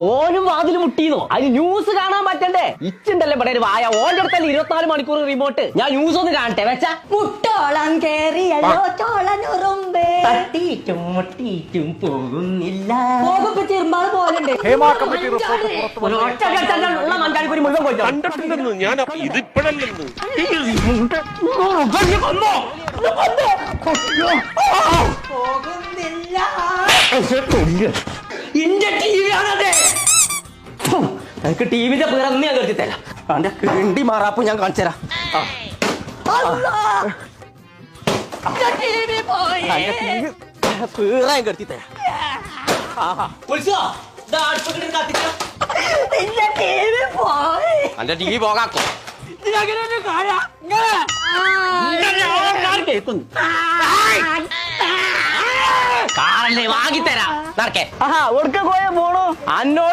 ഓനും വാതിൽ മുട്ടിന്നോ? അതിന് ന്യൂസ് കാണാൻ പറ്റണ്ടേ? ഇച്ചുണ്ടല്ലേ ഇവിടെ ഒരു വായ. ഓന്റെ അടുത്തല്ലേ 24 മണിക്കൂർ റിമോട്ട്. ഞാൻ ന്യൂസ് ഒന്ന് കാണട്ടെ വെച്ചാ. മുട്ടോളം കേറിയല്ലോ ചോളനുറുമ്പേ, തട്ടിയിട്ടും മുട്ടിയിട്ടും പോകുന്നില്ല. ചെറുമ്പാട് പോലുണ്ട്. ഉള്ള മഞ്ചാടിപ്പൊരി മുഴുവൻ കൊല്ലോ. കണ്ടിട്ടുണ്ടെന്ന് ഞാൻ ഇതിപ്പോഴല്ലെന്ന്. പോകുന്നില്ല. ഇന്റെ ടി വി ആണതെ. എനിക്ക് ടി വിന്റെ പിറന്ന് ഞാൻ കരുതി തരാം. അവന്റെ കിണ്ടി മാറാപ്പ് ഞാൻ കാണിച്ചു തരാം. പീറാൻ കരുതി തരാം. അന്റെ ടി വി പോകാക്കോ. കാറല്ലേ വാങ്ങിത്തരാം. നടക്കേ. എവിടേക്ക് പോയാ പോണു? അന്നോട്